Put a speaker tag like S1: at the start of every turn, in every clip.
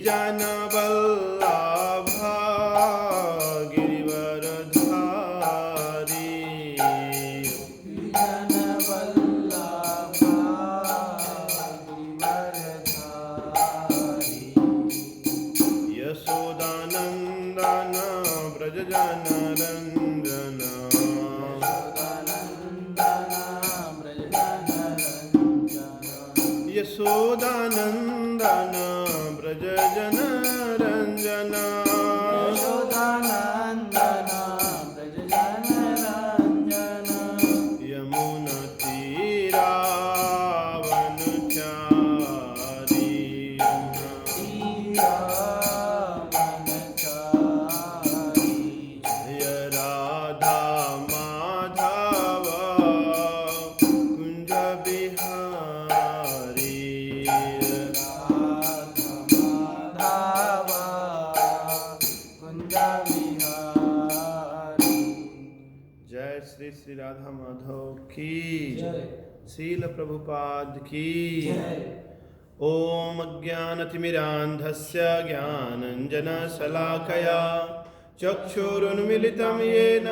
S1: जन वल्लभा गिरिवरधारी
S2: जन वल्लभा गिरिवरधारी
S1: यशोदानंदन ब्रज जन रंजन यशोदानंदन ब्रज जन रंजन
S2: यशोदानंदन ब्रज जन रंजन
S1: यमुना तीरावनचारी जय राधा माधव कुंज बिहारी जय श्री श्री राधा माधव की शील प्रभुपाद की ओम अज्ञानतिमिरान्धस्य ज्ञानञ्जनशलाकया चक्षुरुन्मिलितं येन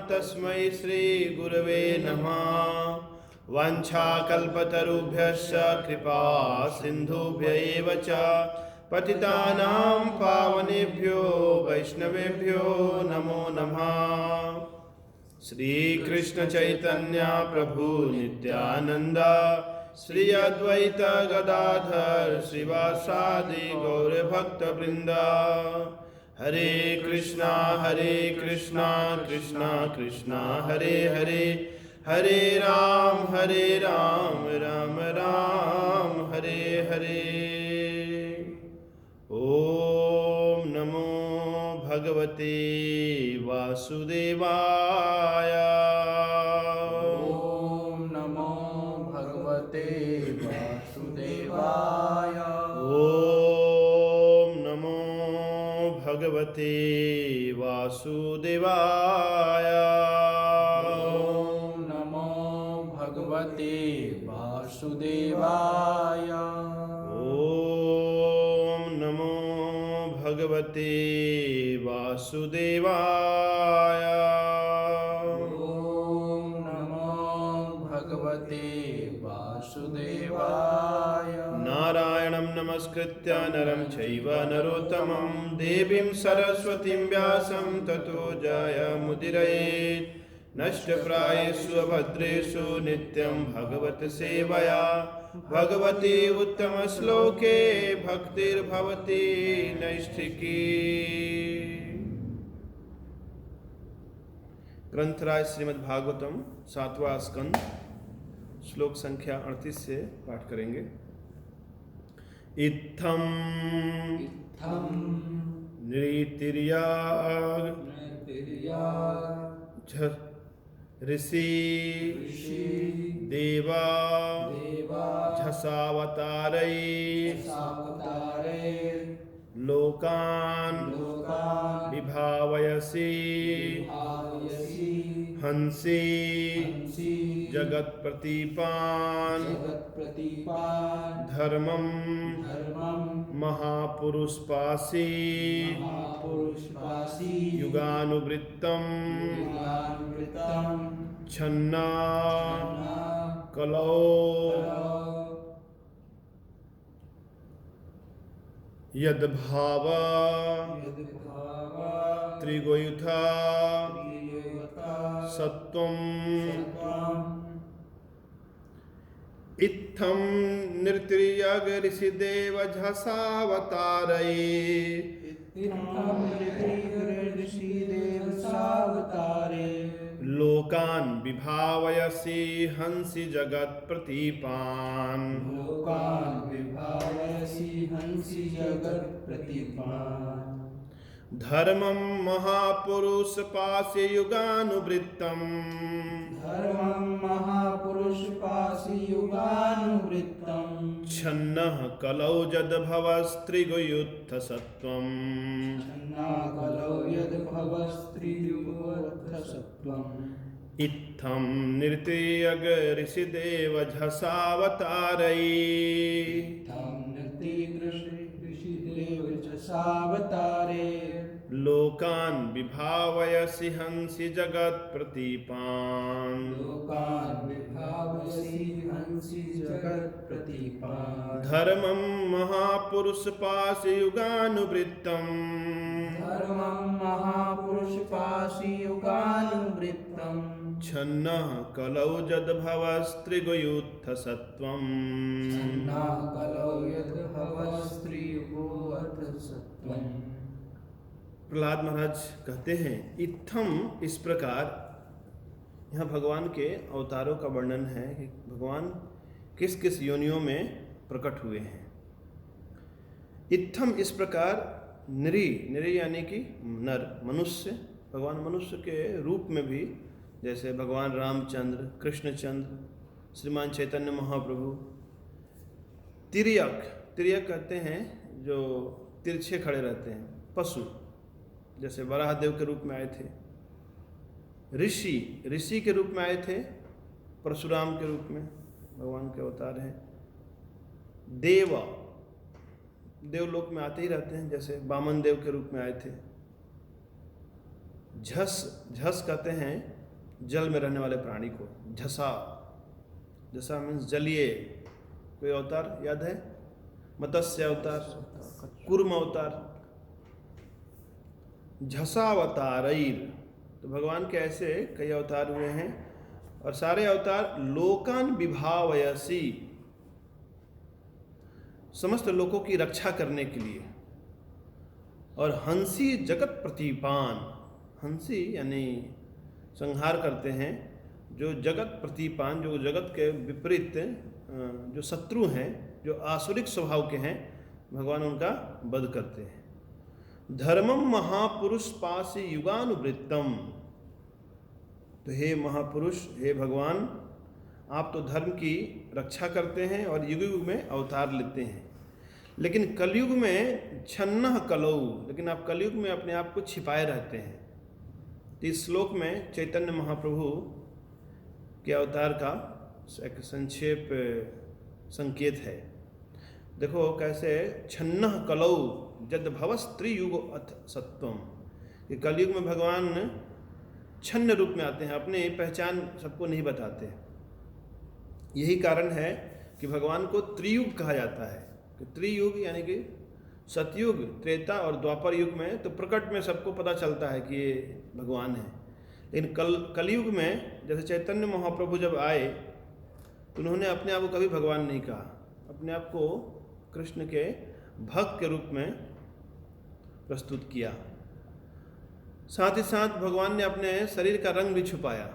S1: तस्मै श्रीगुरवे नमः वाञ्छाकल्पतरुभ्यश्च कृपा सिन्धुभ्य एव च पतितानां पावनेभ्यो वैष्णवेभ्यो नमो नमः श्री कृष्ण चैतन्य प्रभु नित्यानंद श्री अद्वैत गदाधर श्रीवासादि गौर भक्त वृंद हरे कृष्णा कृष्णा कृष्णा हरे हरे हरे राम राम राम हरे हरे ओम नमो भगवते वासुदेवाय
S2: ओम नमो भगवते वासुदेवाय
S1: ओम नमो भगवते वासुदेवाय
S2: ओम नमो भगवते वासुदेवाय
S1: ओम नमो भगवते वासुदेवाय
S2: ओम नमो भगवते वासुदेवाय
S1: नारायणं नमस्कृत्य नरं चैव नरोत्तमं देवीं सरस्वतीं व्यासं ततो जयमुदीरयेत् नष्टप्रायेषु अभद्रेषु नित्यं भगवत सेवया भगवती उत्तमश्लोके भक्तिर्भवति नैष्ठिकी। ग्रंथराज श्रीमद् भागवतम 7वां स्कंद श्लोक संख्या 38 से पाठ करेंगे। इत्थं नृतिर्याग ऋषि देवा झसावतारै लोकान् विभावयसि हंसी जगत्प्रतीपान् धर्मं महापुरुषपासी युगानुवृत्तं छन्ना कलौ यद्भाव त्रिगुयुथा सत्वं इत्थं नृत्यग ऋषिदेव झसावतारै लोकान् विभावयसि हंसि जगत्प्रतीपान् धर्मं महापुरुषपास्य युगानुवृत्तं छन्नः कलौ जद्भवस्त्रिगुयुत्थसत्त्वम् इत्थं नृत्यग ऋषिदेव झसावतारै
S2: रसावतारे
S1: लोकान् विभावयसि हंसि जगत् प्रतीपान्
S2: लोकान् विभावसि हंसि जगत् प्रतीपान्
S1: धर्मं महापुरुषपाशि युगानुवृत्तम्
S2: धर्मं महापुरुषपाशि युगानुवृत्तम्
S1: छन्नः कलौ जद्भवस्त्रिगुयुत्थसत्त्वम्
S2: छन्ना कलौ यद्भवस्त्रियुगोऽथ सत्त्वम्।
S1: प्रहलाद महाराज कहते हैं इत्थम, इस प्रकार। यहाँ भगवान के अवतारों का वर्णन है कि भगवान किस किस योनियों में प्रकट हुए हैं। इत्थम, इस प्रकार। नरी, नरी यानी कि नर, मनुष्य। भगवान मनुष्य के रूप में भी, जैसे भगवान रामचंद्र, कृष्णचंद्र, श्रीमान चैतन्य महाप्रभु। तिर्यक, तिर्यक कहते हैं जो तिरछे खड़े रहते हैं, पशु, जैसे वराहदेव के रूप में आए थे। ऋषि, ऋषि के रूप में आए थे, परशुराम के रूप में भगवान के अवतार हैं। देव, देवलोक में आते ही रहते हैं, जैसे वामन देव के रूप में आए थे। झस, झस कहते हैं जल में रहने वाले प्राणी को, झसा। झसा मीन्स जलीय। कोई अवतार याद है? मत्स्य अवतार, कूर्म अवतार, झसावतारैर। तो भगवान के ऐसे कई अवतार हुए हैं, और सारे अवतार लोकान विभावयसी, समस्त लोगों की रक्षा करने के लिए। और हंसी जगत प्रतिपान, हंसी यानी संहार करते हैं जो जगत प्रतिपान, जो जगत के विपरीत जो शत्रु हैं, जो आसुरिक स्वभाव के हैं, भगवान उनका वध करते हैं। धर्मम महापुरुष पासी युगानुवृत्तम। तो हे महापुरुष, हे भगवान, आप तो धर्म की रक्षा करते हैं और युग युग में अवतार लेते हैं, लेकिन कलयुग में छन्नह कलौ, लेकिन आप कलयुग में अपने आप को छिपाए रहते हैं। तो इस श्लोक में चैतन्य महाप्रभु के अवतार का एक संक्षेप संकेत है। देखो कैसे, छन्नह कलौ जद भवस त्रियुग अथ सत्वम। कि कलयुग में भगवान छन्न रूप में आते हैं, अपनी पहचान सबको नहीं बताते। यही कारण है कि भगवान को त्रियुग कहा जाता है। कि त्रियुग यानी कि सतयुग, त्रेता और द्वापर युग में तो प्रकट में सबको पता चलता है कि ये भगवान है। लेकिन कलयुग में जैसे चैतन्य महाप्रभु जब आए तो उन्होंने अपने आप को कभी भगवान नहीं कहा, अपने आप को कृष्ण के भक्त के रूप में प्रस्तुत किया। साथ ही साथ भगवान ने अपने शरीर का रंग भी छुपाया।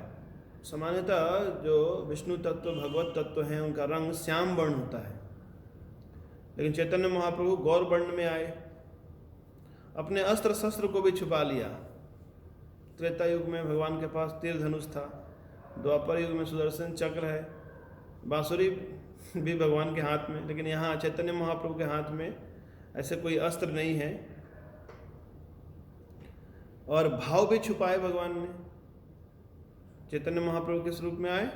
S1: सामान्यतः जो विष्णु तत्व, भगवत तत्व हैं, उनका रंग श्याम वर्ण होता है, लेकिन चैतन्य महाप्रभु गौर वर्ण में आए, अपने अस्त्र शस्त्र को भी छुपा लिया। त्रेता युग में भगवान के पास तीर धनुष था, द्वापर युग में सुदर्शन चक्र है, बांसुरी भी भगवान के हाथ में, लेकिन यहाँ चैतन्य महाप्रभु के हाथ में ऐसे कोई अस्त्र नहीं है। और भाव भी छुपाए भगवान ने। चैतन्य महाप्रभु किस रूप में आए?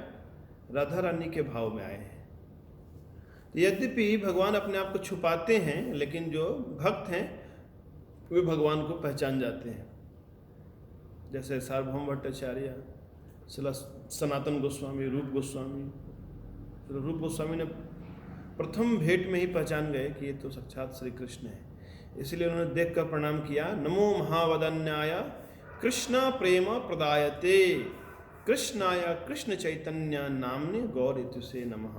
S1: राधा रानी के भाव में आए हैं। यद्यपि भगवान अपने आप को छुपाते हैं, लेकिन जो भक्त हैं वे भगवान को पहचान जाते हैं। जैसे सार्वभौम भट्टाचार्य, सनातन गोस्वामी, रूप गोस्वामी। रूप गोस्वामी ने प्रथम भेंट में ही पहचान गए कि ये तो साक्षात श्री कृष्ण है, इसलिए उन्होंने देखकर प्रणाम किया। नमो महावदन्याय कृष्ण प्रेम प्रदायते कृष्णाय कृष्ण चैतन्य नामने गौर इत्युसे नमः।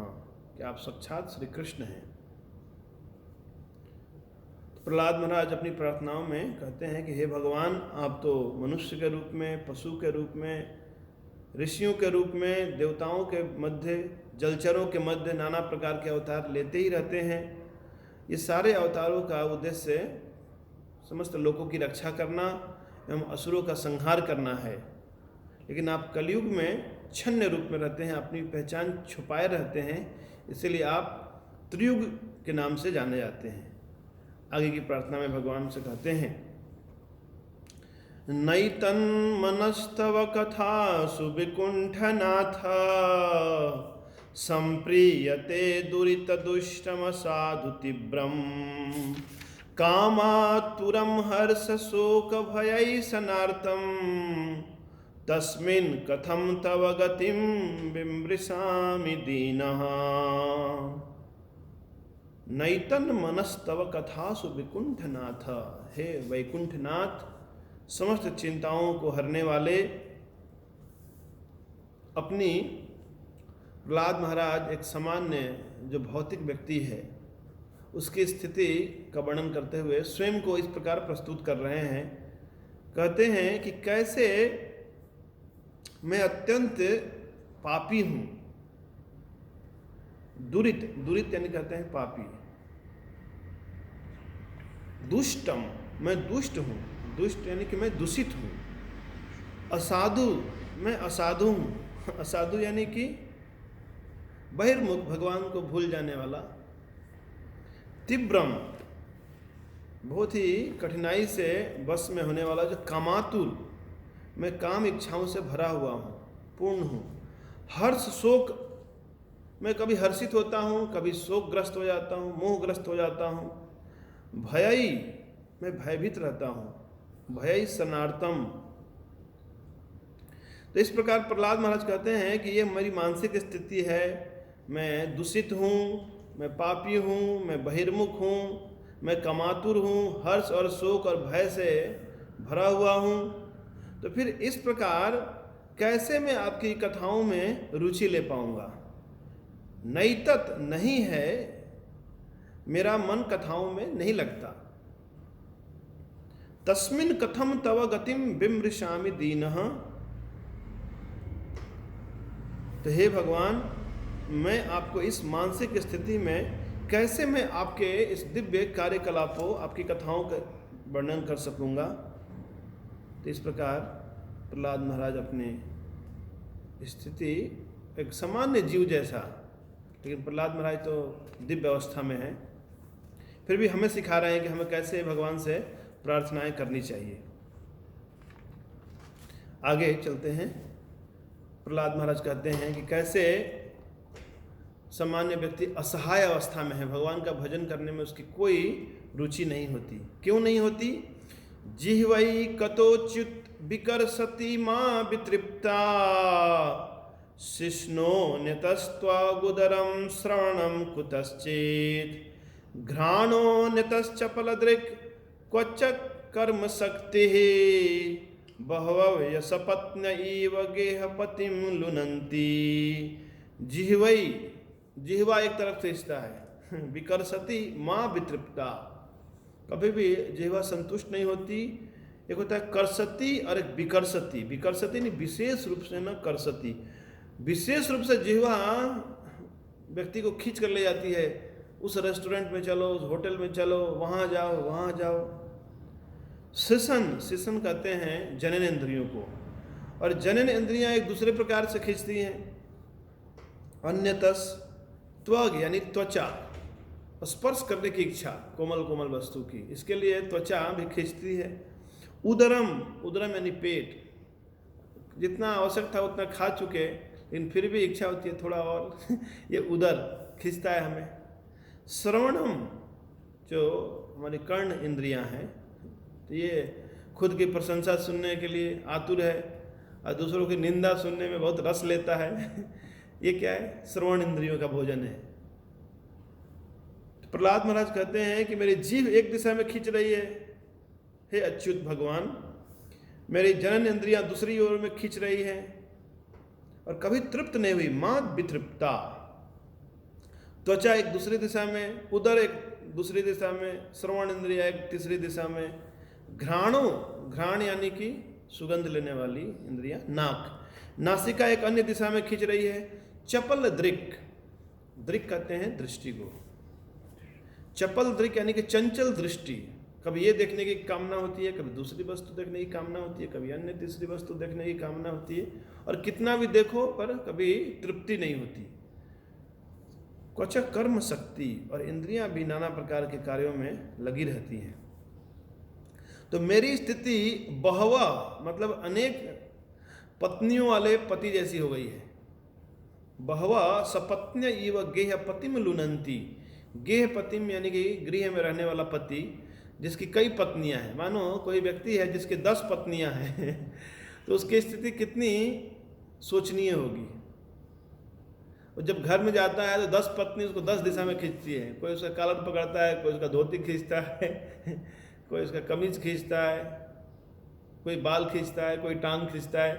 S1: कि आप साक्षात श्री कृष्ण हैं। प्रहलाद महाराज अपनी प्रार्थनाओं में कहते हैं कि हे भगवान, आप तो मनुष्य के रूप में, पशु के रूप में, ऋषियों के रूप में, देवताओं के मध्य, जलचरों के मध्य नाना प्रकार के अवतार लेते ही रहते हैं। ये सारे अवतारों का उद्देश्य समस्त लोगों की रक्षा करना एवं असुरों का संहार करना है। लेकिन आप कलयुग में छन्न रूप में रहते हैं, अपनी पहचान छुपाए रहते हैं, इसलिए आप त्रियुग के नाम से जाने जाते हैं। आगे की प्रार्थना में भगवान से कहते हैं, नैतन मनस्तव कथा सुविकुंठनाथ संप्रीयते दुरित दुष्टम साधु तीव्रम कामातुरम हर्ष शोक भय सनार्तम तस्मिन् कथम तव गतिम बिमृशामि दीनः नैतन मनस्तव कथासु विकुंठनाथ। हे वैकुंठनाथ, समस्त चिंताओं को हरने वाले, अपनी प्रहलाद महाराज एक सामान्य जो भौतिक व्यक्ति है उसकी स्थिति का वर्णन करते हुए स्वयं को इस प्रकार प्रस्तुत कर रहे हैं। कहते हैं कि कैसे मैं अत्यंत पापी हूँ, दुरित, दुरित यानी कहते हैं पापी, दुष्टम, मैं दुष्ट हूँ, दुष्ट यानी कि मैं दूषित हूँ, असाधु, मैं असाधु हूँ, असाधु यानी कि बहिर्मुख, भगवान को भूल जाने वाला, तीव्रम, बहुत ही कठिनाई से बस में होने वाला, जो कामातुर, मैं काम इच्छाओं से भरा हुआ हूँ, पूर्ण हूँ, हर्ष शोक, मैं कभी हर्षित होता हूँ, कभी शोकग्रस्त हो जाता हूँ, मोहग्रस्त हो जाता हूँ, भयई, मैं भयभीत रहता हूँ, भयई सनार्तम। तो इस प्रकार प्रहलाद महाराज कहते हैं कि ये मेरी मानसिक स्थिति है, मैं दूषित हूँ, मैं पापी हूँ, मैं बहिर्मुख हूँ, मैं कामातुर हूँ, हर्ष और शोक और भय से भरा हुआ हूँ। तो फिर इस प्रकार कैसे मैं आपकी कथाओं में रुचि ले पाऊंगा? नैतत, नहीं है, मेरा मन कथाओं में नहीं लगता। तस्मिन् कथम तव गतिम बिमृशामि दीनः। तो हे भगवान, मैं आपको इस मानसिक स्थिति में कैसे मैं आपके इस दिव्य कार्यकलापों, आपकी कथाओं का वर्णन कर सकूंगा? तो इस प्रकार प्रहलाद महाराज अपनी स्थिति एक सामान्य जीव जैसा, लेकिन प्रहलाद महाराज तो दिव्य अवस्था में है, फिर भी हमें सिखा रहे हैं कि हमें कैसे भगवान से प्रार्थनाएं करनी चाहिए। आगे चलते हैं। प्रहलाद महाराज कहते हैं कि कैसे सामान्य व्यक्ति असहाय अवस्था में है, भगवान का भजन करने में उसकी कोई रुचि नहीं होती। क्यों नहीं होती? जिह्वै कतोच्युत विकर्षति मां वितृप्ता शिष्णो न्यतस्त्वागुदरं श्रवणं कुतश्चेत् घ्राणो न्यतश्चपलदृक् क्वच कर्म शक्तिः बहवः यशपत्न्य इव गेहपतिं लुनन्ति। जिह्वै, जिह्वा एक तरफ से हिस्सा है, विकर्षति मां वितृप्ता, कभी भी जिह्वा संतुष्ट नहीं होती। एक होता है कर्षति और एक विकर्षति। विकर्षति नहीं, विशेष रूप से ना कर्षति, विशेष रूप से जिह्वा व्यक्ति को खींच कर ले जाती है। उस रेस्टोरेंट में चलो, उस होटल में चलो, वहाँ जाओ, वहाँ जाओ। शिशन, शिशन कहते हैं जनन इंद्रियों को, और जनन इंद्रियां एक दूसरे प्रकार से खींचती हैं। अन्यतस त्वग यानी त्वचा, स्पर्श करने की इच्छा कोमल कोमल वस्तु की, इसके लिए त्वचा भी खींचती है। उदरम, उदरम यानी पेट, जितना आवश्यक था उतना खा चुके, लेकिन फिर भी इच्छा होती है थोड़ा और ये उदर खींचता है हमें। श्रवणम, जो हमारी कर्ण इंद्रियां हैं, तो ये खुद की प्रशंसा सुनने के लिए आतुर है और दूसरों की निंदा सुनने में बहुत रस लेता है। ये क्या है? श्रवण इंद्रियों का भोजन है। तो प्रहलाद महाराज कहते हैं कि मेरी जीभ एक दिशा में खींच रही है, हे अच्युत भगवान, मेरी जनन इंद्रियां दूसरी ओर में खींच रही है और कभी तृप्त नहीं हुई। मां वितृप्ता, त्वचा एक दूसरी दिशा में, उदर एक दूसरी दिशा में, श्रवण इंद्रिया एक तीसरी दिशा में, घ्राणो, घ्राण यानी कि सुगंध लेने वाली इंद्रिया, नाक, नासिका एक अन्य दिशा में खींच रही है। चपल दृक्, दृक् कहते हैं दृष्टि को, चपल दृक् यानी कि चंचल दृष्टि, कभी ये देखने की कामना होती है, कभी दूसरी वस्तु देखने की कामना होती है, कभी अन्य तीसरी वस्तु देखने की कामना होती है, और कितना भी देखो पर कभी तृप्ति नहीं होती। क्वच कर्म शक्ति, और इंद्रियां भी नाना प्रकार के कार्यों में लगी रहती हैं। तो मेरी स्थिति बहवा मतलब अनेक पत्नियों वाले पति जैसी हो गई है। बहवा सपत्न्य इव गेह पतिम लुनंती, गेह पतिम यानी कि गृह में रहने वाला पति, जिसकी कई पत्नियां हैं, मानो कोई व्यक्ति है जिसके 10 पत्नियां हैं तो उसकी स्थिति कितनी सोचनीय होगी। और जब घर में जाता है तो 10 पत्नी उसको 10 दिशा में खींचती है। कोई उसका कॉलर पकड़ता है, कोई उसका धोती खींचता है कोई उसका कमीज खींचता है, कोई बाल खींचता है, कोई टांग खींचता है,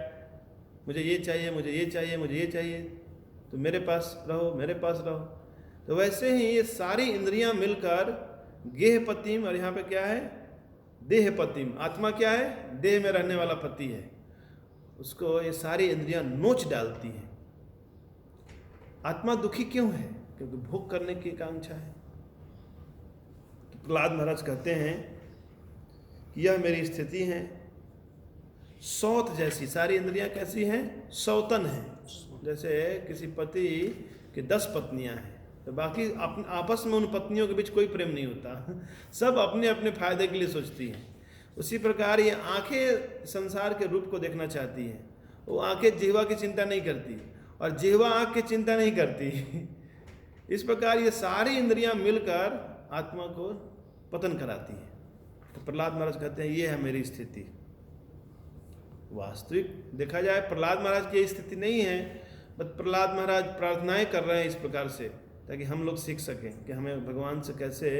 S1: मुझे ये चाहिए, मुझे ये चाहिए, मुझे ये चाहिए, तो मेरे पास रहो, मेरे पास रहो। तो वैसे ही ये सारी इंद्रियां मिलकर गेहपतिम, और यहाँ पे क्या है, देहपतिम, आत्मा क्या है, देह में रहने वाला पति है, उसको ये सारी इंद्रियां नोच डालती हैं। आत्मा दुखी क्यों है? क्योंकि भोग करने की आकांक्षा है। तो प्रहलाद महाराज कहते हैं कि यह मेरी स्थिति है सौत जैसी। सारी इंद्रियां कैसी हैं? सौतन हैं। जैसे किसी पति की 10 पत्नियां हैं तो बाकी आपस में उन पत्नियों के बीच कोई प्रेम नहीं होता, सब अपने अपने फायदे के लिए सोचती हैं। उसी प्रकार ये आंखें संसार के रूप को देखना चाहती हैं, वो आंखें जिह्वा की चिंता नहीं करती और जिह्वा आंख की चिंता नहीं करती इस प्रकार ये सारी इंद्रियां मिलकर आत्मा को पतन कराती हैं। तो प्रहलाद महाराज कहते हैं ये है मेरी स्थिति। वास्तविक देखा जाए प्रहलाद महाराज की स्थिति नहीं है, बस प्रहलाद महाराज प्रार्थनाएं कर रहे हैं इस प्रकार से, ताकि हम लोग सीख सकें कि हमें भगवान से कैसे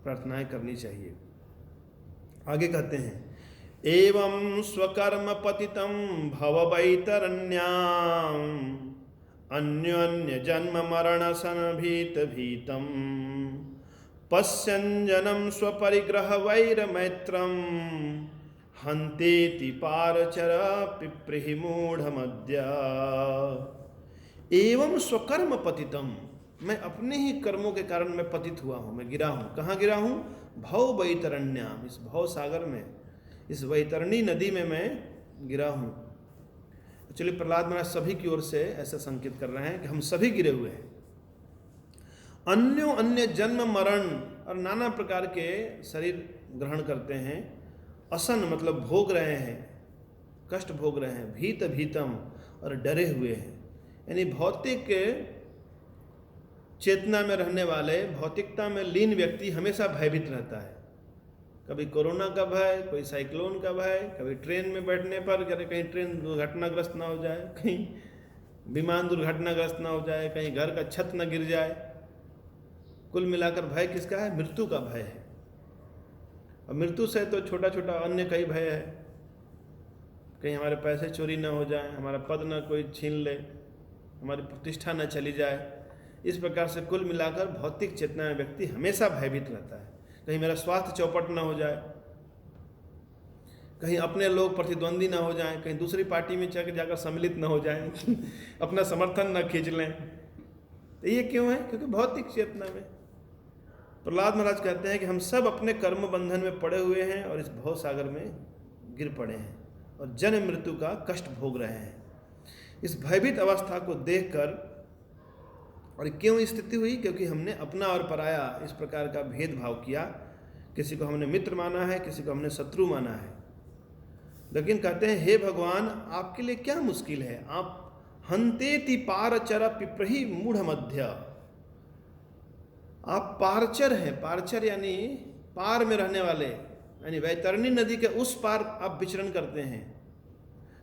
S1: प्रार्थनाएं करनी चाहिए। आगे कहते हैं, एवं स्वकर्म पतितं भव वैतरण्याम अन्योन्य जन्म मरण सनभीत भीतम पश्यंजनम स्वपरिग्रह वैर मैत्रम हंतेति पारचर पिप्रिहि मूढ़मद्य। एवं स्वकर्म पतितम, मैं अपने ही कर्मों के कारण मैं पतित हुआ हूँ, मैं गिरा हूँ। कहाँ गिरा हूँ? भव वैतरण्याम, इस भव सागर में, इस वैतरणी नदी में मैं गिरा हूँ। चलिए प्रहलाद महाराज सभी की ओर से ऐसा संकेत कर रहे हैं कि हम सभी गिरे हुए हैं। अन्यों अन्य जन्म मरण, और नाना प्रकार के शरीर ग्रहण करते हैं। असन मतलब भोग रहे हैं, कष्ट भोग रहे हैं। भीत भीतम, और डरे हुए हैं। यानी भौतिक चेतना में रहने वाले, भौतिकता में लीन व्यक्ति हमेशा भयभीत रहता है। कभी कोरोना का भय, कोई साइक्लोन का भय, कभी ट्रेन में बैठने पर कहीं ट्रेन दुर्घटनाग्रस्त ना हो जाए, कहीं विमान दुर्घटनाग्रस्त ना हो जाए, कहीं घर का छत न गिर जाए। कुल मिलाकर भय किसका है? मृत्यु का भय है। और मृत्यु से तो छोटा छोटा अन्य कई भय है। कहीं हमारे पैसे चोरी ना हो जाए, हमारा पद ना कोई छीन ले, हमारी प्रतिष्ठा न चली जाए। इस प्रकार से कुल मिलाकर भौतिक चेतना में व्यक्ति हमेशा भयभीत रहता है। कहीं मेरा स्वास्थ्य चौपट ना हो जाए, कहीं अपने लोग प्रतिद्वंदी ना हो जाएं, कहीं दूसरी पार्टी में जाकर सम्मिलित ना हो जाएं अपना समर्थन ना खींच लें। तो ये क्यों है? क्योंकि भौतिक चेतना में। प्रहलाद महाराज कहते हैं कि हम सब अपने कर्म बंधन में पड़े हुए हैं और इस भव सागर में गिर पड़े हैं और जन्म मृत्यु का कष्ट भोग रहे हैं। इस भयभीत अवस्था को देखकर, और क्यों स्थिति हुई? क्योंकि हमने अपना और पराया इस प्रकार का भेदभाव किया। किसी को हमने मित्र माना है, किसी को हमने शत्रु माना है। लेकिन कहते हैं, हे भगवान, आपके लिए क्या मुश्किल है? आप हंतेति पारचर पिप्रहि मूढ़ मध्य, आप पारचर हैं। पारचर यानी पार में रहने वाले, यानी वैतरणी नदी के उस पार आप विचरण करते हैं।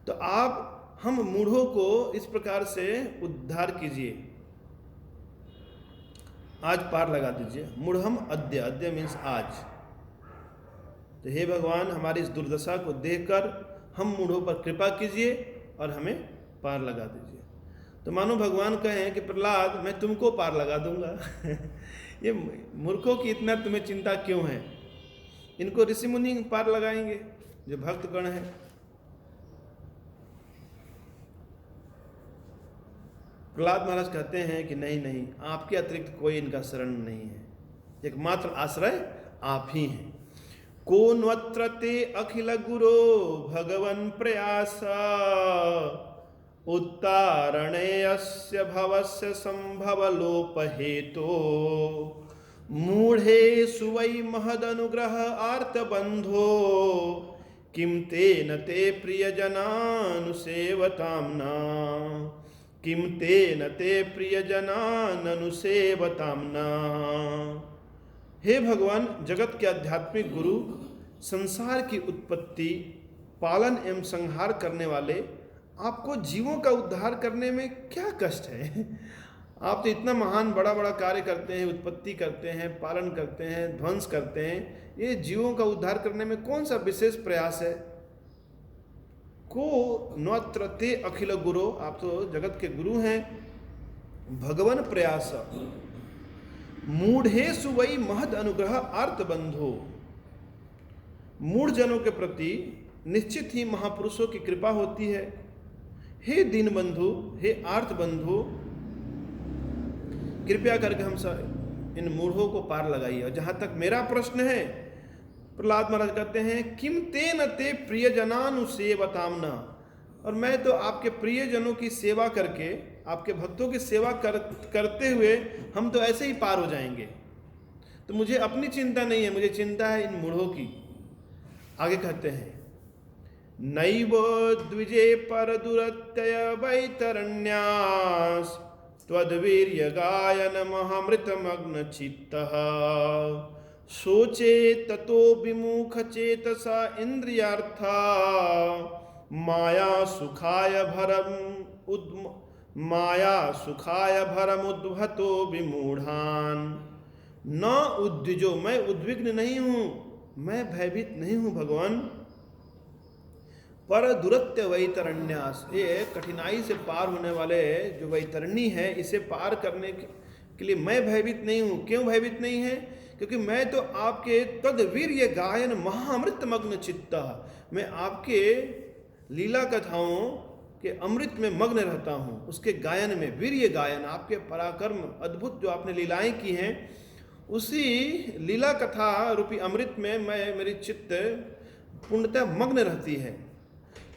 S1: तो आप हम मूढ़ों को इस प्रकार से उद्धार कीजिए, आज पार लगा दीजिए। मूढ़म अद्य, अद्य मीन्स आज। तो हे भगवान, हमारी इस दुर्दशा को देखकर हम मूढ़ों पर कृपा कीजिए और हमें पार लगा दीजिए। तो मानो भगवान कहें कि प्रहलाद, मैं तुमको पार लगा दूंगा ये मूर्खों की इतना तुम्हें चिंता क्यों है? इनको ऋषि मुनि पार लगाएंगे, जो भक्तगण हैं। प्रहलाद महाराज कहते हैं कि नहीं नहीं, आपके अतिरिक्त कोई इनका शरण नहीं है, एकमात्र आश्रय आप ही हैं। को नत्र ते अखिल गुरो भगवन प्रयास उत्तारणेयस्य भवस्य संभव लोप हेतो मूढ़े सुवै महदनुग्रह आर्तबंधो किम तेन ते प्रियजनानुसेवताम्ना किम तेन ते प्रियजनानुसेवताम्ना। हे भगवान, जगत के आध्यात्मिक गुरु, संसार की उत्पत्ति, पालन एवं संहार करने वाले, आपको जीवों का उद्धार करने में क्या कष्ट है? आप तो इतना महान बड़ा बड़ा कार्य करते हैं, उत्पत्ति करते हैं, पालन करते हैं, ध्वंस करते हैं, ये जीवों का उद्धार करने में कौन सा विशेष प्रयास है? को नत्र ते अखिल गुरु, आप तो जगत के गुरु हैं। भगवन प्रयास मूढ़ेषु वै महद अनुग्रह आर्त बंधो, मूढ़ जनों के प्रति निश्चित ही महापुरुषों की कृपा होती है। हे दीन बंधु, हे आर्त बंधु, कृपया करके हम सब इन मूढ़ों को पार लगाइए। और जहाँ तक मेरा प्रश्न है, प्रहलाद महाराज कहते हैं, किम ते न ते प्रियजनानुसेवताम्ना, और मैं तो आपके प्रियजनों की सेवा करके, आपके भक्तों की सेवा करते हुए हम तो ऐसे ही पार हो जाएंगे। तो मुझे अपनी चिंता नहीं है, मुझे चिंता है इन मूढ़ों की। आगे कहते हैं, नैव द्विजे पर दुरत्यय वैतरण्यास त्वद्वीर्य गायन महामृतमग्न चित्तः, सोचे ततो विमुख चेतसा इंद्रियार्था, माया सुखाय भरम उद्भतो विमूढ़ान। न उद्विजो, मैं उद्विग्न नहीं हूँ, मैं भयभीत नहीं हूँ भगवान। पर दुरत्य वैतरण्यास, ये कठिनाई से पार होने वाले जो वैतरणी है, इसे पार करने के लिए मैं भयभीत नहीं हूँ। क्यों भयभीत नहीं है? क्योंकि मैं तो आपके तद्वीर्य गायन महाअमृत मग्न चित्ता, मैं आपके लीला कथाओं के अमृत में मग्न रहता हूँ, उसके गायन में, वीर्य गायन, आपके पराक्रम अद्भुत जो आपने लीलाएं की हैं, उसी लीला कथा रूपी अमृत में मेरी चित्त पूर्णतः मग्न रहती है।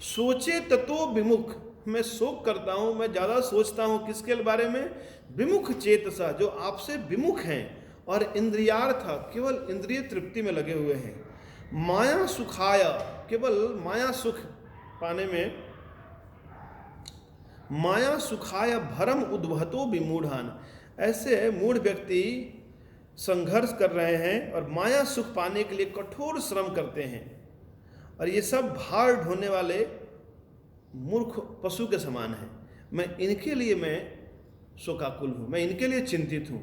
S1: सोचे ततो विमुख, मैं शोक करता हूँ, मैं ज़्यादा सोचता हूँ किसके बारे में? विमुख चेतसा, जो आपसे विमुख हैं, और इंद्रियार्थ, केवल इंद्रिय तृप्ति में लगे हुए हैं। माया सुखाया, केवल माया सुख पाने में, माया सुखाया भरम उद्भतो विमूढ़ान, ऐसे मूढ़ व्यक्ति संघर्ष कर रहे हैं और माया सुख पाने के लिए कठोर श्रम करते हैं। और ये सब भार ढोने वाले मूर्ख पशु के समान हैं। मैं इनके लिए मैं शोकाकुल हूँ, मैं इनके लिए चिंतित हूँ।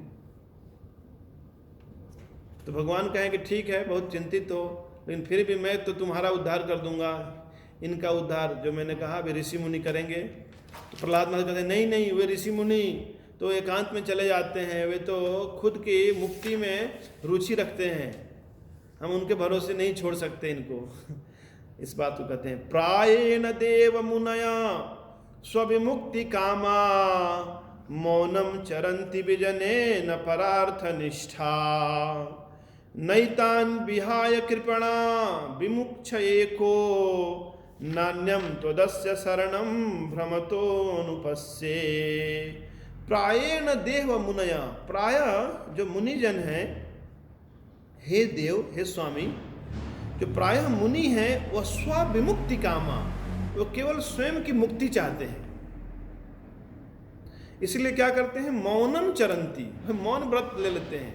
S1: तो भगवान कहें कि ठीक है, बहुत चिंतित हो, लेकिन फिर भी मैं तो तुम्हारा उद्धार कर दूंगा। इनका उद्धार जो मैंने कहा वे ऋषि मुनि करेंगे। तो प्रहलाद महाराज कहते हैं, नहीं नहीं, वे ऋषि मुनि तो एकांत में चले जाते हैं, वे तो खुद की मुक्ति में रुचि रखते हैं, हम उनके भरोसे नहीं छोड़ सकते इनको। इस बात को कहते हैं, प्रायेण देव मुनया स्वविमुक्ति कामा, मौनम चरंति विजने न परार्थ निष्ठा, नैतान विहाय कृपणा विमुक्ष एको, नान्यम त्वदस्य शरणम भ्रमतोनुपस्ये। प्रायेण देव मुनया, प्राय जो मुनिजन हैं, हे देव, हे स्वामी, जो प्रायः मुनि हैं, वह स्वविमुक्ति कामा, वो केवल स्वयं की मुक्ति चाहते हैं। इसलिए क्या करते हैं? मौनम चरंती, मौन व्रत ले लेते हैं,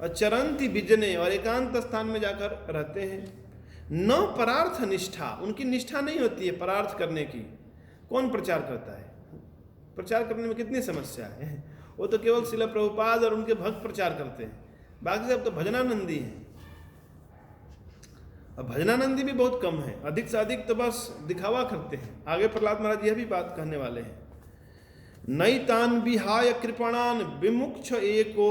S1: और चरंती बिजने, और एकांत स्थान में जाकर रहते हैं। न परार्थ निष्ठा, उनकी निष्ठा नहीं होती है परार्थ करने की। कौन प्रचार करता है? प्रचार करने में कितनी समस्या है। वो तो केवल श्रील प्रभुपाद और उनके भक्त प्रचार करते हैं, बाकी सब तो भजनानंदी हैं। और भजनानंदी भी बहुत कम है, अधिक से अधिक तो बस दिखावा करते हैं। आगे प्रहलाद महाराज यह भी बात कहने वाले हैं, नैतान विहाय कृपणान विमुक्ष एको,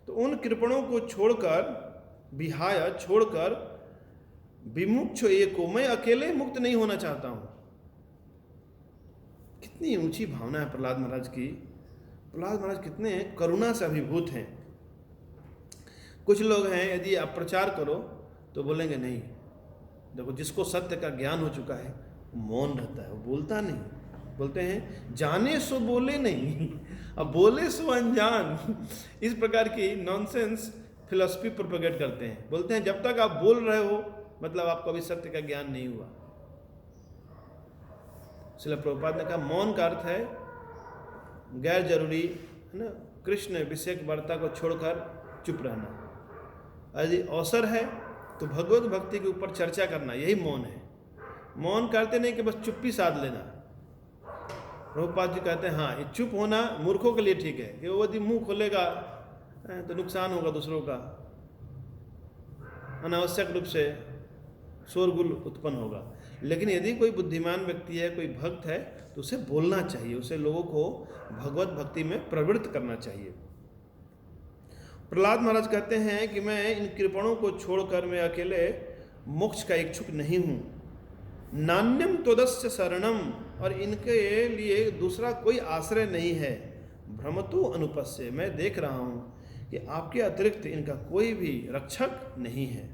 S1: तो उन कृपणों को छोड़कर, विहाय छोड़कर, विमुक्ष एको, मैं अकेले मुक्त नहीं होना चाहता हूं। कितनी ऊंची भावना है प्रहलाद महाराज की। प्रहलाद महाराज कितने करुणा से अभिभूत हैं। कुछ लोग हैं, यदि आप प्रचार करो तो बोलेंगे नहीं, देखो जिसको सत्य का ज्ञान हो चुका है वो मौन रहता है, वो बोलता नहीं। बोलते हैं जाने सो बोले नहीं, अब बोले सो अनजान। इस प्रकार की नॉनसेंस फिलॉसफी प्रोपेगेट करते हैं। बोलते हैं जब तक आप बोल रहे हो मतलब आपको अभी सत्य का ज्ञान नहीं हुआ। श्रील प्रभुपाद ने कहा मौन का अर्थ है गैर जरूरी, है ना, कृष्ण विषयक वार्ता को छोड़कर चुप रहना। यदि अवसर है तो भगवत भक्ति के ऊपर चर्चा करना, यही मौन है। मौन करते नहीं कि बस चुप्पी साध लेना। प्रभुपाद जी कहते हैं हाँ, ये चुप होना मूर्खों के लिए ठीक है, कि वो यदि मुंह खोलेगा तो नुकसान होगा दूसरों का, अनावश्यक रूप से शोरगुल उत्पन्न होगा। लेकिन यदि कोई बुद्धिमान व्यक्ति है, कोई भक्त है, तो उसे बोलना चाहिए, उसे लोगों को भगवत भक्ति में प्रवृत्त करना चाहिए। प्रहलाद महाराज कहते हैं कि मैं इन कृपणों को छोड़कर मैं अकेले मोक्ष का इच्छुक नहीं हूँ। नान्यम त्वदस्य शरणम, और इनके लिए दूसरा कोई आश्रय नहीं है। भ्रमतु अनुपस्य, मैं देख रहा हूँ कि आपके अतिरिक्त इनका कोई भी रक्षक नहीं है।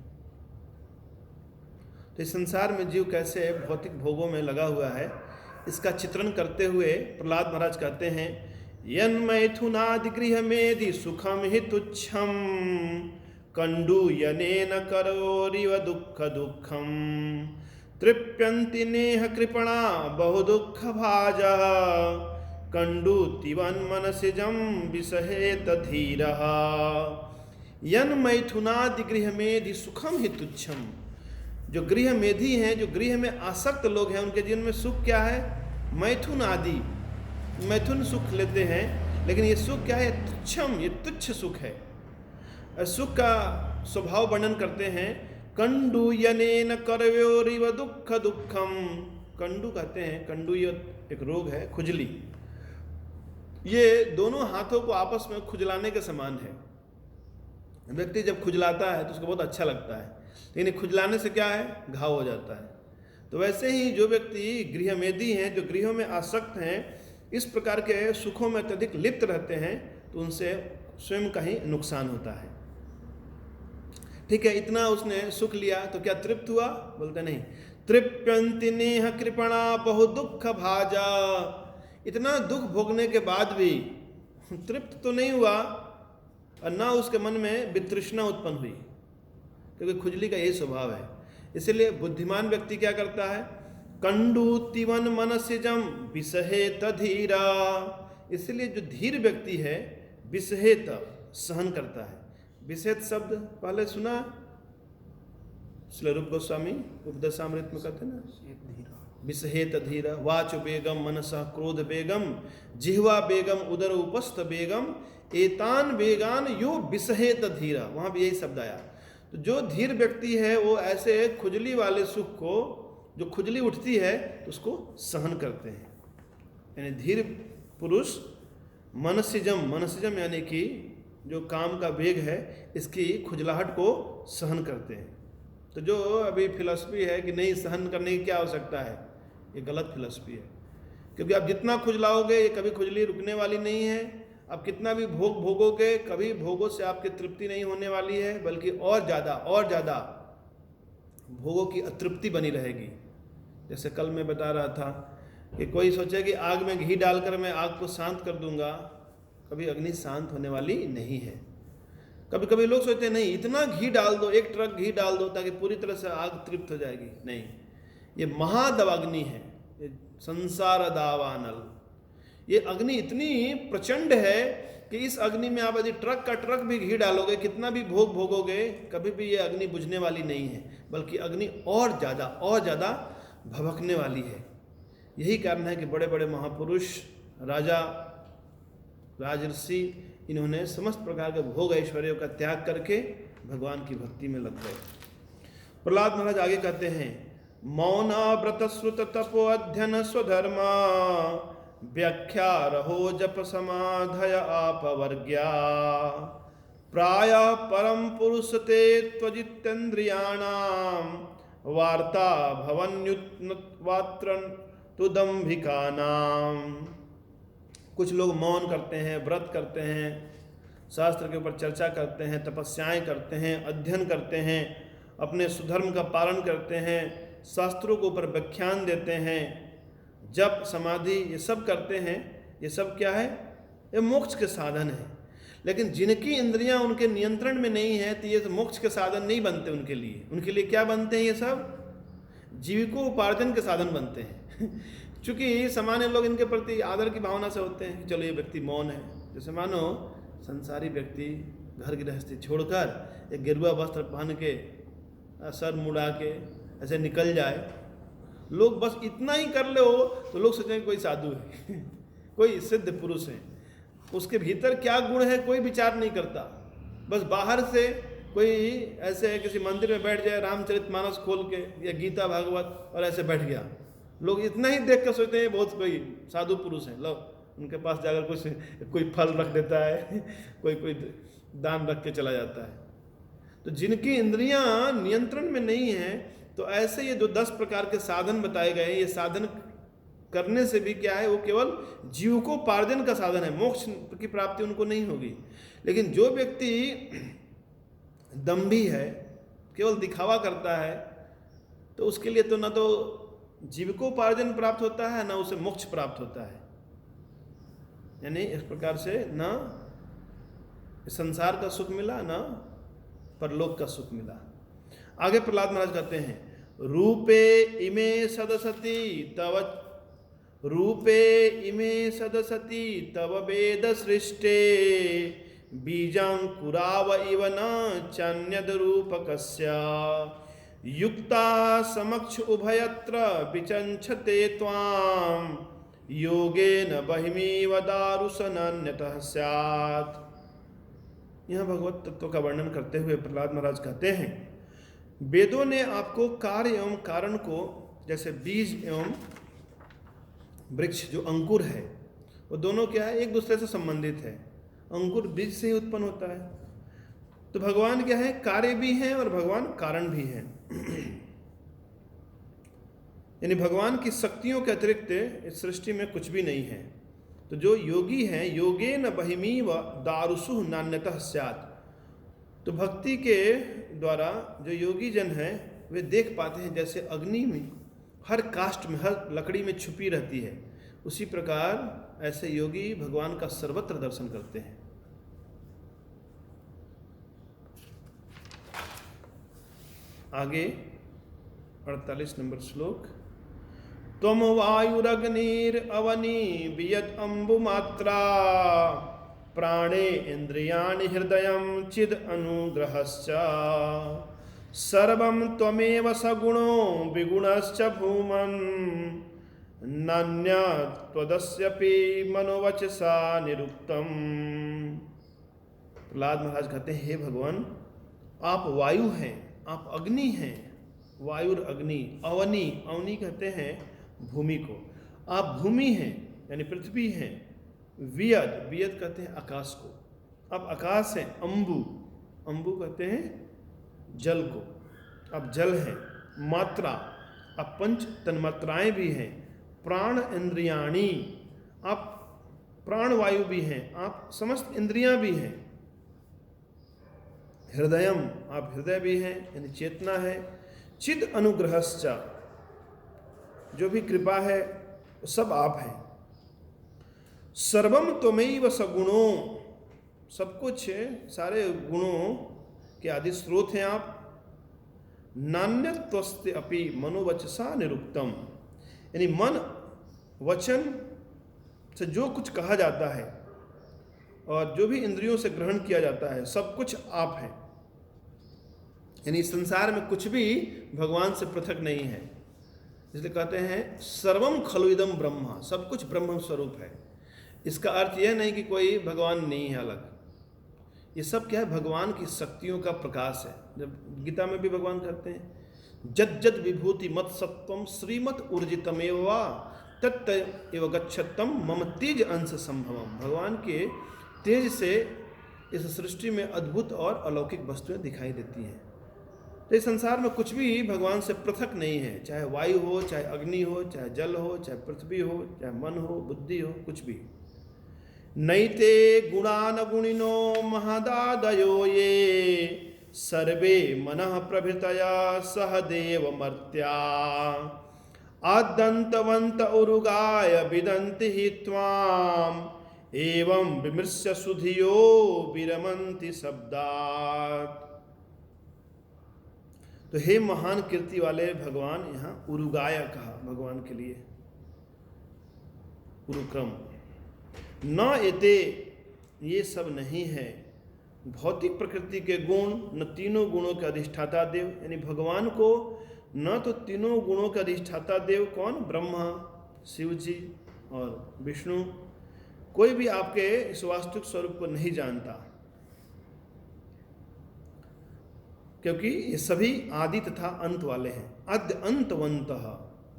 S1: तो इस संसार में जीव कैसे भौतिक भोगों में लगा हुआ है, इसका चित्रण करते हुए प्रहलाद महाराज कहते हैं, यन्मैथुनादि गृह मेदि सुखम हि तुच्छम, कंडू यनेन करोरिव दुःख दुःखम, तृप्यन्ति नेह कृपणा बहु दुःख भाजः, कंडू तिवन मनसिजम विसहेत धीरः। यन्मैथुनादि गृह मेदि सुखम हि तुच्छम, जो गृह मेधी हैं, जो गृह में आसक्त लोग हैं, उनके जीवन में सुख क्या है? मैथुन आदि, मैथुन सुख लेते हैं, लेकिन ये सुख क्या है? तुच्छम, ये तुच्छ सुख है। सुख का स्वभाव वर्णन करते हैं, कंडू यनेन करव्योरिव दुःख दुःखम। कंडू कहते हैं, कंडू ये एक रोग है, खुजली। ये दोनों हाथों को आपस में खुजलाने के समान है। व्यक्ति जब खुजलाता है तो उसको बहुत अच्छा लगता है, लेकिन खुजलाने से क्या है? घाव हो जाता है। तो वैसे ही जो व्यक्ति गृहमेधी हैं, जो गृहों में आसक्त हैं, इस प्रकार के सुखों में अत्यधिक लिप्त रहते हैं, तो उनसे स्वयं का ही नुकसान होता है। ठीक है, इतना उसने सुख लिया तो क्या तृप्त हुआ? बोलते नहीं। तृप्यन्ति नेह कृपणा बहु दुःख भाजा, इतना दुख भोगने के बाद भी तृप्त तो नहीं हुआ, और ना उसके मन में वितृष्णा उत्पन्न हुई, क्योंकि खुजली का यही स्वभाव है। इसलिए बुद्धिमान व्यक्ति क्या करता है? कंडू तिवन मनसिजम विसहेत धीरा। इसलिए जो धीर व्यक्ति है, विसहेत सहन करता है। विसहेत शब्द पहले सुना, श्री रूप गोस्वामी उपदेशामृत में कहते हैं ना, विसहेत धीरा, वाच बेगम मनसा क्रोध बेगम, जिह्वा बेगम उदर उपस्थ बेगम, एतान बेगान यो विसहेत धीरा। वहाँ भी यही शब्द आया। तो जो धीर व्यक्ति है वो ऐसे खुजली वाले सुख को, जो खुजली उठती है तो उसको सहन करते हैं। यानी धीर पुरुष मनसिजम, मनसिजम यानी कि जो काम का वेग है, इसकी खुजलाहट को सहन करते हैं। तो जो अभी फिलॉसफी है कि नहीं सहन करने की क्या आवश्यकता है, ये गलत फिलॉसफी है। क्योंकि आप जितना खुजलाओगे, ये कभी खुजली रुकने वाली नहीं है। आप कितना भी भोग भोगोगे, कभी भोगों से आपकी तृप्ति नहीं होने वाली है, बल्कि और ज़्यादा भोगों की अतृप्ति बनी रहेगी। जैसे कल मैं बता रहा था कि कोई सोचे कि आग में घी डालकर मैं आग को शांत कर दूंगा, कभी अग्नि शांत होने वाली नहीं है। कभी कभी लोग सोचते हैं नहीं, इतना घी डाल दो, एक ट्रक घी डाल दो ताकि पूरी तरह से आग तृप्त हो जाएगी। नहीं, ये महादवाग्नि है, ये संसार दावानल। ये अग्नि इतनी प्रचंड है कि इस अग्नि में आप यदि ट्रक का ट्रक भी घी डालोगे, कितना भी भोग भोगोगे, कभी भी ये अग्नि बुझने वाली नहीं है, बल्कि अग्नि और ज़्यादा भभकने वाली है। यही कारण है कि बड़े बड़े महापुरुष, राजा, राजर्षि, इन्होंने समस्त प्रकार के भोग ऐश्वर्यों का त्याग करके भगवान की भक्ति में लग गए। प्रहलाद महाराज आगे कहते हैं, मौन व्रत श्रुत तपो अध्ययन स्वधर्मा, व्याख्या रहो जप समाधय अपवर्ग्या, प्राय परम पुरुष ते त्वजितेन्द्रियाणाम, वार्ता भवन्युत्वात्र तुदंभिकानाम। कुछ लोग मौन करते हैं, व्रत करते हैं, शास्त्र के ऊपर चर्चा करते हैं, तपस्याएं करते हैं, अध्ययन करते हैं, अपने सुधर्म का पालन करते हैं, शास्त्रों के ऊपर व्याख्यान देते हैं, जप समाधि ये सब करते हैं। ये सब क्या है? ये मोक्ष के साधन है। लेकिन जिनकी इंद्रियां उनके नियंत्रण में नहीं है, तो ये तो मोक्ष के साधन नहीं बनते उनके लिए। उनके लिए क्या बनते हैं? ये सब जीविकोपार्जन के साधन बनते हैं। चूँकि सामान्य लोग इनके प्रति आदर की भावना से होते हैं, चलो ये व्यक्ति मौन है। जैसे मानो संसारी व्यक्ति घर गृहस्थी छोड़कर या गेरुआ वस्त्र पहन के सर मुड़ा के ऐसे निकल जाए, लोग बस इतना ही कर ले हो तो लोग सोचेंगे कोई साधु है कोई सिद्ध पुरुष है। उसके भीतर क्या गुण है कोई विचार नहीं करता। बस बाहर से कोई ऐसे किसी मंदिर में बैठ जाए, रामचरितमानस खोल के या गीता भागवत और ऐसे बैठ गया, लोग इतना ही देख कर सोचते हैं बहुत कोई साधु पुरुष है। लो उनके पास जाकर कोई फल रख देता है कोई दान रख के चला जाता है। तो जिनकी इंद्रियां नियंत्रण में नहीं है, तो ऐसे ये जो 10 प्रकार के साधन बताए गए, ये साधन करने से भी क्या है, वो केवल जीविकोपार्जन का साधन है, मोक्ष की प्राप्ति उनको नहीं होगी। लेकिन जो व्यक्ति दंभी है, केवल दिखावा करता है, तो उसके लिए तो ना तो जीविकोपार्जन प्राप्त होता है ना उसे मोक्ष प्राप्त होता है। यानी इस प्रकार से ना संसार का सुख मिला ना परलोक का सुख मिला। आगे प्रहलाद महाराज कहते हैं, रूपे इमे सदसती तव, रूपे इमे सदसती तव वेद सृष्टे बीजांकुराव इव न चान्यद रूपकस्य युक्ता समक्ष उभयत्र विचंछते त्वाम योगेन बहिमीव दारुसनान्यतः स्यात्। यह भगवत तत्व का वर्णन करते हुए प्रहलाद महाराज कहते हैं, वेदों ने आपको कार्य एवं कारण को, जैसे बीज एवं वृक्ष जो अंकुर है, वो दोनों क्या है, एक दूसरे से संबंधित है। अंकुर बीज से ही उत्पन्न होता है। तो भगवान क्या है, कार्य भी हैं और भगवान कारण भी हैं। यानी भगवान की शक्तियों के अतिरिक्त इस सृष्टि में कुछ भी नहीं है। तो जो योगी हैं, योगेन बहिमीव दारुसु नान्यतः स्यात्, तो भक्ति के द्वारा जो योगी जन हैं वे देख पाते हैं जैसे अग्नि में हर काष्ठ में, हर लकड़ी में छुपी रहती है, उसी प्रकार ऐसे योगी भगवान का सर्वत्र दर्शन करते हैं। आगे 48 नंबर श्लोक, त्वम वायुरग्निर अवनी वियत अम्बुमात्रा प्राणे इंद्रियाणि हृदयं चिद अनुग्रहश्च सर्वं त्वमेव सगुणो विगुणश्च भूमन् नान्यत्वदस्यपि मनोवचसा निरुक्तम्। प्रहलाद महाराज कहते हैं, हे भगवान, आप वायु हैं, आप अग्नि हैं, वायुर अग्नि, अवनी, अवनी कहते हैं भूमि को, आप भूमि हैं यानी पृथ्वी हैं, वियद, वियद कहते हैं आकाश को, आप आकाश हैं, अम्बु, अम्बु कहते हैं जल को, आप जल हैं, मात्रा, आप पंच तन्मात्राएं भी हैं, प्राण इंद्रियाणी, आप प्राण वायु भी हैं, आप समस्त इंद्रियां भी हैं, हृदयम, आप हृदय भी हैं यानी चेतना है, चिद अनुग्रहश्च, जो भी कृपा है वो सब आप हैं, सर्वम त्वमेव सगुणों, सब कुछ सारे गुणों के आदि स्रोत हैं आप, नान्यत्वस्ते अपि मनोवचसा निरुक्तम, यानी मन वचन से जो कुछ कहा जाता है और जो भी इंद्रियों से ग्रहण किया जाता है सब कुछ आप हैं। यानी संसार में कुछ भी भगवान से पृथक नहीं है, इसलिए कहते हैं सर्वम खलु इदम ब्रह्म, सब कुछ ब्रह्म स्वरूप है। इसका अर्थ यह नहीं कि कोई भगवान नहीं है अलग, ये सब क्या है, भगवान की शक्तियों का प्रकाश है। जब गीता में भी भगवान कहते हैं, जद जद विभूति मत सत्वम श्रीमत ऊर्जितमेव तत्त एव गच्छतम मम तेज अंश संभवम, भगवान के तेज से इस सृष्टि में अद्भुत और अलौकिक वस्तुएं दिखाई देती हैं। तो इस संसार में कुछ भी भगवान से पृथक नहीं है, चाहे वायु हो, चाहे अग्नि हो, चाहे जल हो, चाहे पृथ्वी हो, चाहे मन हो, बुद्धि हो, कुछ भी। नैते गुणान गुणिनो महदादयो ये सर्वे मनः प्रभृतया सह देव मर्त्या आदंतवंत उरुगाय विदन्ति हि त्वाम एवं विमृश्य सुधियो विरमन्ति शब्दात्। तो हे महान कीर्ति वाले भगवान, यहाँ उरुगाय कहा भगवान के लिए, उरुक्रम, न एते, ये सब नहीं है, भौतिक प्रकृति के गुण, न तीनों गुणों के अधिष्ठाता देव। यानी भगवान को न तो तीनों गुणों के अधिष्ठाता देव कौन, ब्रह्मा, शिव जी और विष्णु, कोई भी आपके इस वास्तविक स्वरूप को नहीं जानता, क्योंकि ये सभी आदि तथा अंत वाले हैं। अद्य अंतवंतः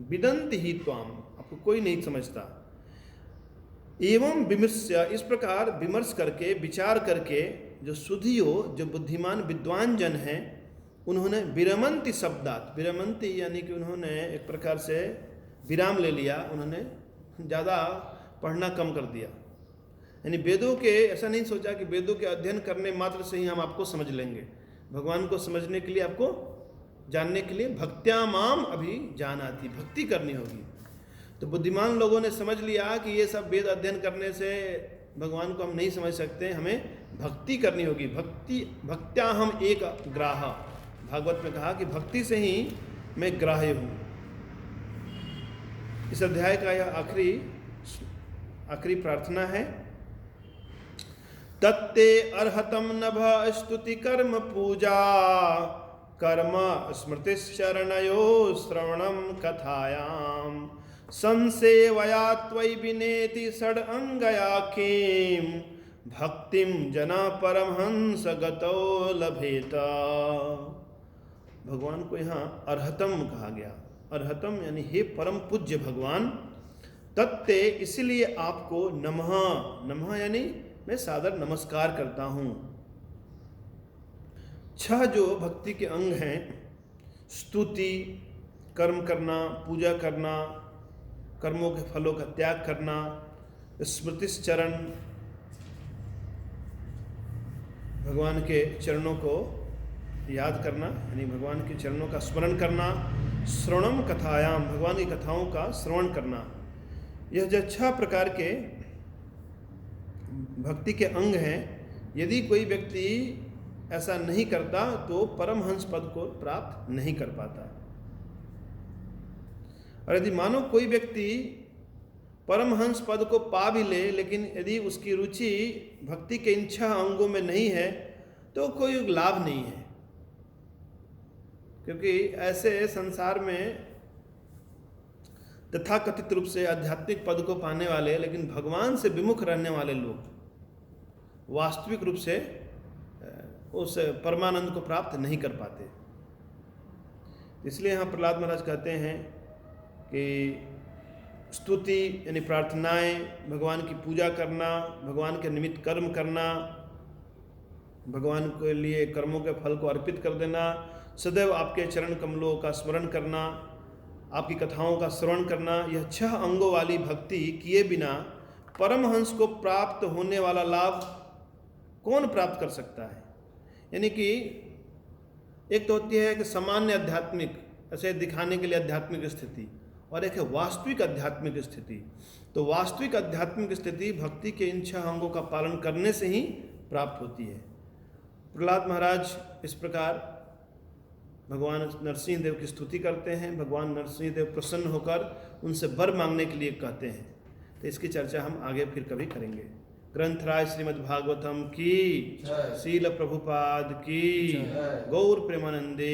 S1: विदन्ति ही त्वाम, आपको कोई नहीं समझता। एवं विमर्श्य, इस प्रकार विमर्श करके, विचार करके, जो सुधियो, जो बुद्धिमान विद्वान जन हैं, उन्होंने विरमंति शब्दात, विरमंति यानी कि उन्होंने एक प्रकार से विराम ले लिया, उन्होंने ज़्यादा पढ़ना कम कर दिया। यानी वेदों के, ऐसा नहीं सोचा कि वेदों के अध्ययन करने मात्र से ही हम आपको समझ लेंगे। भगवान को समझने के लिए, आपको जानने के लिए भक्त्या माम अभी जानाति, भक्ति करनी होगी। तो बुद्धिमान लोगों ने समझ लिया कि ये सब वेद अध्ययन करने से भगवान को हम नहीं समझ सकते, हमें भक्ति करनी होगी। भक्त्या हम एक ग्राह, भागवत में कहा कि भक्ति से ही मैं ग्राह्य हूँ। इस अध्याय का यह आखिरी प्रार्थना है। तत्ते अर्हतम नभ स्तुति कर्म पूजा, कर्म स्मृति शरणयो श्रवणम कथायाम, संसेवया त्वयि विनेति षड अंगया किम, भक्तिम जना परमहंस गतो लभेत। भगवान को यहाँ अर्हतम कहा गया। अर्हतम यानी हे परम पूज्य भगवान, तत्ते इसलिए आपको नमः, नमः यानी मैं सादर नमस्कार करता हूँ। 6 जो भक्ति के अंग हैं, स्तुति, कर्म करना, पूजा करना, कर्मों के फलों का त्याग करना, स्मृतिश्चरण, भगवान के चरणों को याद करना, यानी भगवान के चरणों का स्मरण करना, श्रवणम कथायाम, भगवान की कथाओं का श्रवण करना। यह जो 6 प्रकार के भक्ति के अंग हैं, यदि कोई व्यक्ति ऐसा नहीं करता तो परमहंस पद को प्राप्त नहीं कर पाता। और यदि मानो कोई व्यक्ति परमहंस पद को पा भी ले, लेकिन यदि उसकी रुचि भक्ति के इन 6 अंगों में नहीं है तो कोई लाभ नहीं है। क्योंकि ऐसे संसार में तथाकथित रूप से आध्यात्मिक पद को पाने वाले, लेकिन भगवान से विमुख रहने वाले लोग वास्तविक रूप से उस परमानंद को प्राप्त नहीं कर पाते। इसलिए यहाँ प्रहलाद महाराज कहते हैं कि स्तुति यानी प्रार्थनाएं, भगवान की पूजा करना, भगवान के निमित्त कर्म करना, भगवान के लिए कर्मों के फल को अर्पित कर देना, सदैव आपके चरण कमलों का स्मरण करना, आपकी कथाओं का श्रवण करना, यह 6 अंगों वाली भक्ति किए बिना परमहंस को प्राप्त होने वाला लाभ कौन प्राप्त कर सकता है। यानी कि एक तो होती है कि सामान्य आध्यात्मिक, ऐसे दिखाने के लिए आध्यात्मिक स्थिति, और एक है वास्तविक आध्यात्मिक स्थिति। तो वास्तविक आध्यात्मिक स्थिति भक्ति के इन 6 अंगों का पालन करने से ही प्राप्त होती है। प्रहलाद महाराज इस प्रकार भगवान नरसिंह देव की स्तुति करते हैं। भगवान नरसिंह देव प्रसन्न होकर उनसे वर मांगने के लिए कहते हैं। तो इसकी चर्चा हम आगे फिर कभी करेंगे। ग्रंथराज श्रीमद् भागवतम की, शील प्रभुपाद की, गौर प्रेमानंदे।